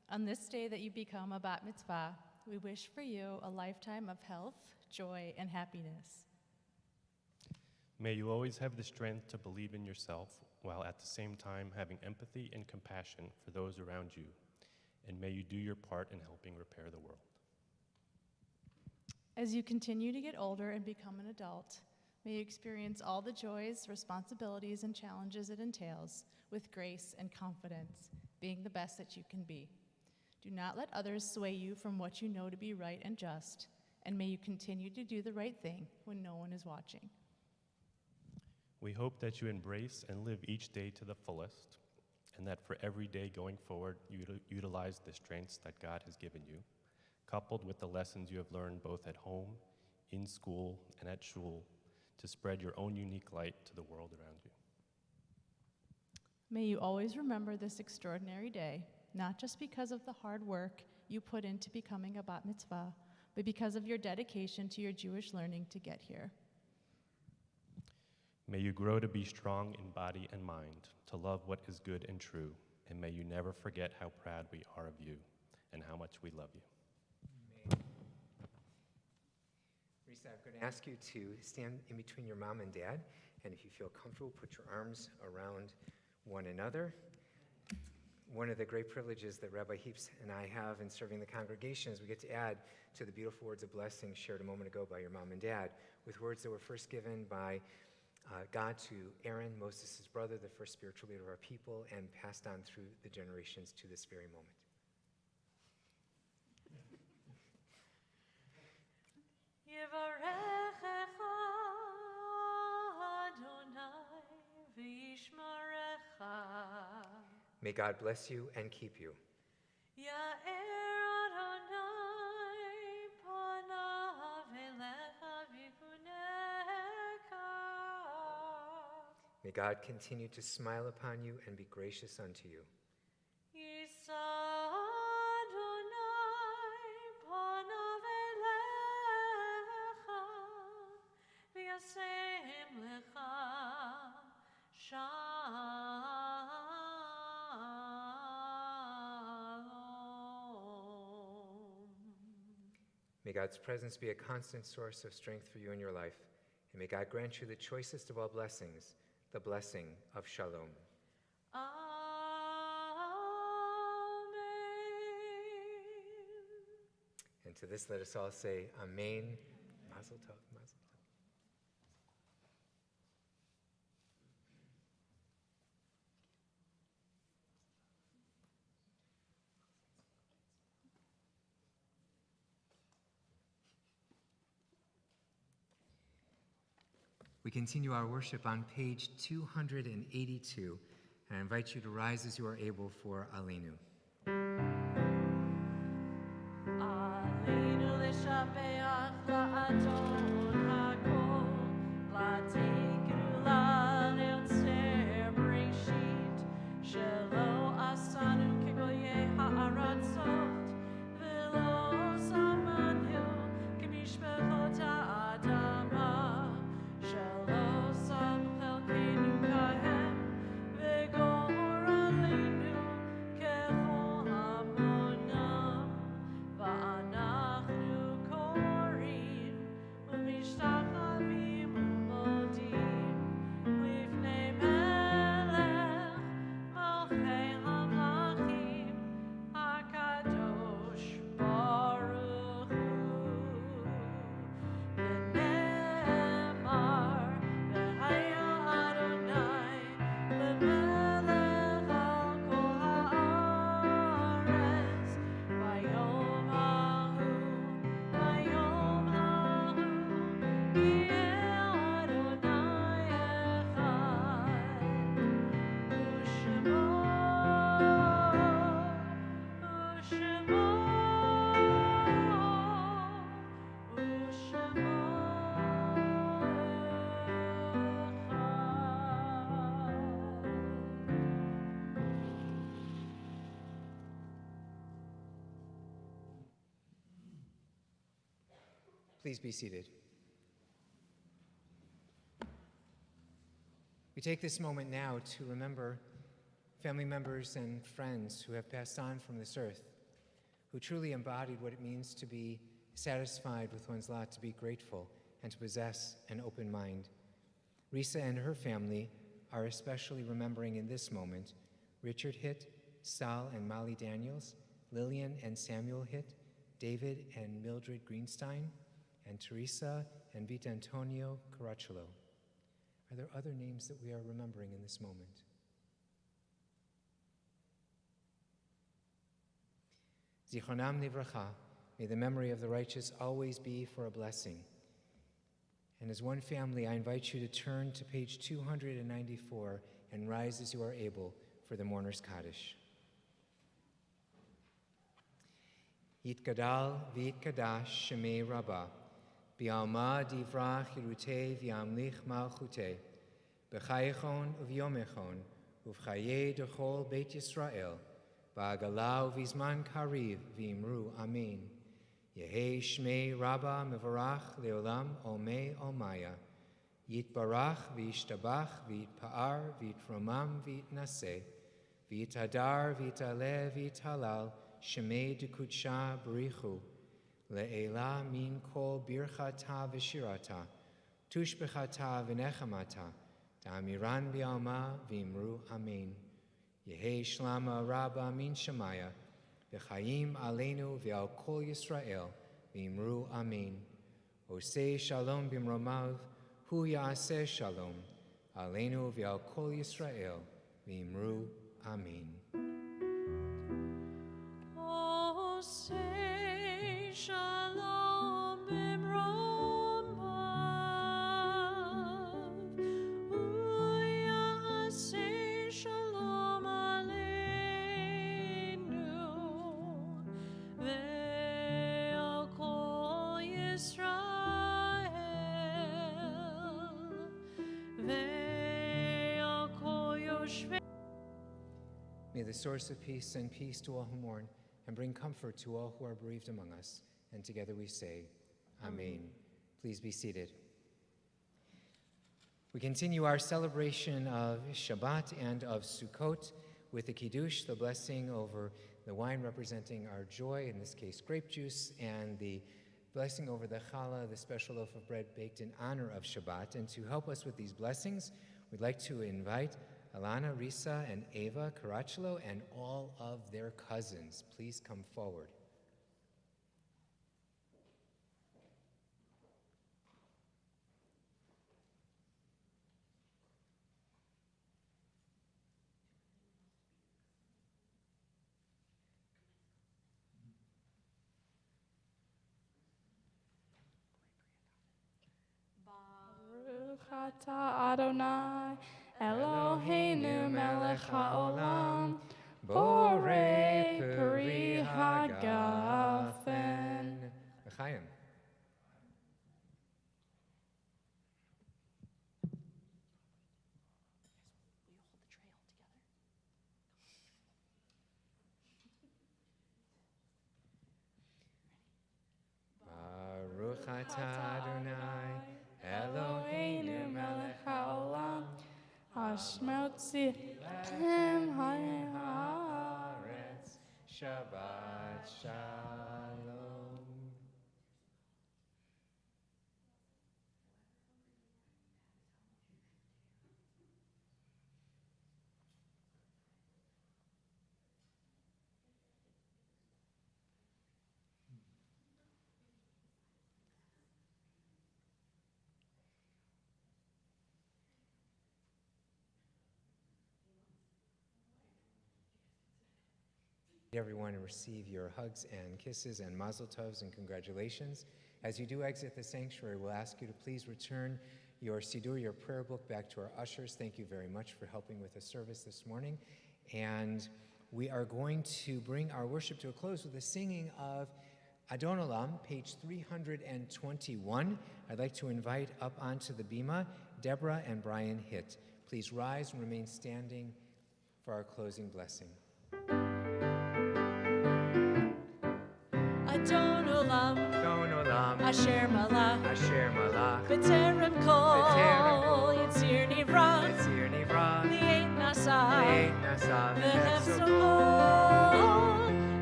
on this day that you become a bat mitzvah, we wish for you a lifetime of health, joy, and happiness. May you always have the strength to believe in yourself while at the same time having empathy and compassion for those around you. And may you do your part in helping repair the world. As you continue to get older and become an adult, may you experience all the joys, responsibilities, and challenges it entails with grace and confidence, being the best that you can be. Do not let others sway you from what you know to be right and just, and may you continue to do the right thing when no one is watching. We hope that you embrace and live each day to the fullest, and that for every day going forward, you utilize the strengths that God has given you, coupled with the lessons you have learned both at home, in school, and at shul, to spread your own unique light to the world around you. May you always remember this extraordinary day, not just because of the hard work you put into becoming a bat mitzvah, but because of your dedication to your Jewish learning to get here. May you grow to be strong in body and mind, to love what is good and true, and may you never forget how proud we are of you and how much we love you. Risa, I'm going to ask you to stand in between your mom and dad, and if you feel comfortable, put your arms around one another. One of the great privileges that Rabbi Heaps and I have in serving the congregation is we get to add to the beautiful words of blessing shared a moment ago by your mom and dad, with words that were first given by God to Aaron, Moses' brother, the first spiritual leader of our people, and passed on through the generations to this very moment. Yevarechecha Adonai v'yishmerecha. May God bless you and keep you. Ya'er Adonai panav elecha v'yifuneka. May God continue to smile upon you and be gracious unto you. Yisa Adonai panav elecha v'yasem lecha shalom. May God's presence be a constant source of strength for you in your life, and may God grant you the choicest of all blessings, the blessing of shalom. Amen. And to this, let us all say, Amen. Mazel tov, mazel tov. We continue our worship on page 282, and I invite you to rise as you are able for Aleinu. Aleinu l'shabeach la'adon hakol, la'tikru la'leotzer bereshit, shelo asanu kegoyei ha'aratzot, v'lo samanu k'mishpachot ha'adama, shelo sam chelkeinu kahem, v'gor aleinu kechol hamonam. ואנחנו קוראים ומשתחווים ומודים לפני מלך מלכי המלכים הקדוש ברוך הוא. ונאמר והיה אדוני למלך על כל הארץ ביום ההוא יהיה אדוני אחד ושמו Please be seated. We take this moment now to remember family members and friends who have passed on from this earth, who truly embodied what it means to be satisfied with one's lot, to be grateful, and to possess an open mind. Risa and her family are especially remembering in this moment Richard Hitt, Sal and Molly Daniels, Lillian and Samuel Hitt, David and Mildred Greenstein, and Teresa and Vita Antonio Caracciolo. Are there other names that we are remembering in this moment? Zichronam Livracha, may the memory of the righteous always be for a blessing. And as one family, I invite you to turn to page 294 and rise as you are able for the mourner's Kaddish. Yitgadal v'yitkadash shemei Rabbah, Bialma divra chirute v'yamlich malchute, b'chayechon uv'yomechon, uv'chaye dechol Beit Yisrael, ba'agalau v'zman kariv v'imru amen. Yehi shmei Rabbah mevarach leolam olmei olmaya, yitbarach v'yishtabach v'yitpa'ar v'yitromam v'yitnaseh, v'yitadar v'yitaleh v'yitalal, shemei dekudsha barichu, Le'ela min kol birchata v'shirata, tushbechata v'nechamata, ta'amiran bi'alma v'imru amen. Yehi shlama rabba min shemaya, v'chayim aleinu v'al kol Yisrael, v'imru amen. Osei shalom b'mromav, hu ya'aseh shalom, aleinu v'al kol Yisrael, v'imru amen. Oh, say shalom b'mromav, uya say shalom aleinu, ve'al kol Yisrael, ve'al kol yoshvei. May the source of peace send peace to all who mourn and bring comfort to all who are bereaved among us. And together we say, Amen. Please be seated. We continue our celebration of Shabbat and of Sukkot with the Kiddush, the blessing over the wine representing our joy, in this case grape juice, and the blessing over the challah, the special loaf of bread baked in honor of Shabbat. And to help us with these blessings, we'd like to invite Alana, Risa, and Ava Caracciolo, and all of their cousins. Please come forward. Baruch atah Adonai, Eloheinu melech haolam, borei peri hagafen. L'chaim. Baruch atah Adonai, Eloheinu melech haolam, Hashmotzi hem haaretz, Shabbat shalom. Everyone, and receive your hugs and kisses and mazel tovs and congratulations. As you do exit the sanctuary, we'll ask you to please return your siddur, your prayer book, back to our ushers. Thank you very much for helping with the service this morning. And we are going to bring our worship to a close with the singing of Adon Olam, page 321. I'd like to invite up onto the bima Deborah and Brian Hitt. Please rise and remain standing for our closing blessing. Adon Olam, Adon Olam, Asher Malach, Asher Malach, B'terem Kol, Yitzir Nivra, Yitzir Nivra, Li'et Nasa, Li'et Nasa, V'chefzo Kol,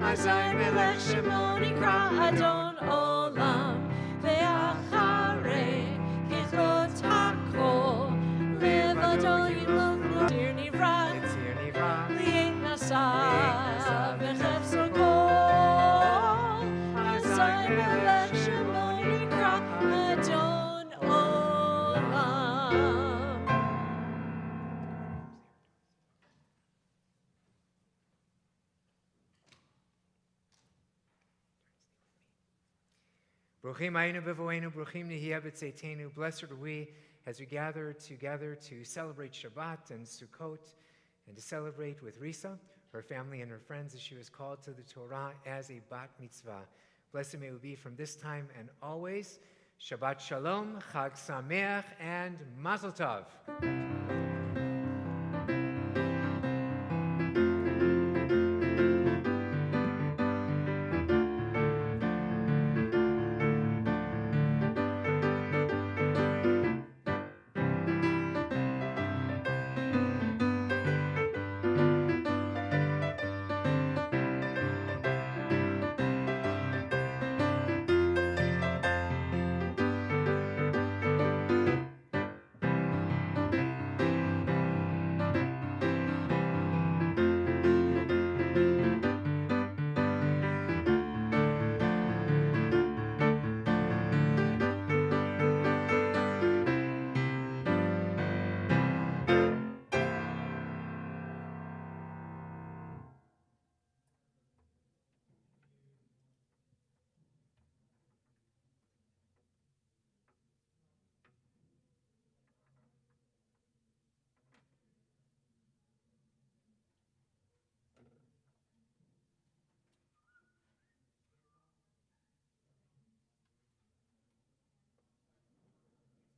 Azai Melech Shemo Nikra, Adon Olam, Ve'acharei Kichot HaKol, Levado Yimlok Yitzir Nivra, Yitzir Nivra, Li'et Nasa, V'chefzo Kol, Azai Melech Shemo Nikra, Adon Olam. Bruchim ayinu b'voenu, bruchim nihiyah b'tzeitenu. Blessed are we as we gather together to celebrate Shabbat and Sukkot and to celebrate with Risa, her family and her friends, as she was called to the Torah as a bat mitzvah. Blessed may we be from this time and always. Shabbat shalom, Chag sameach, and mazel tov.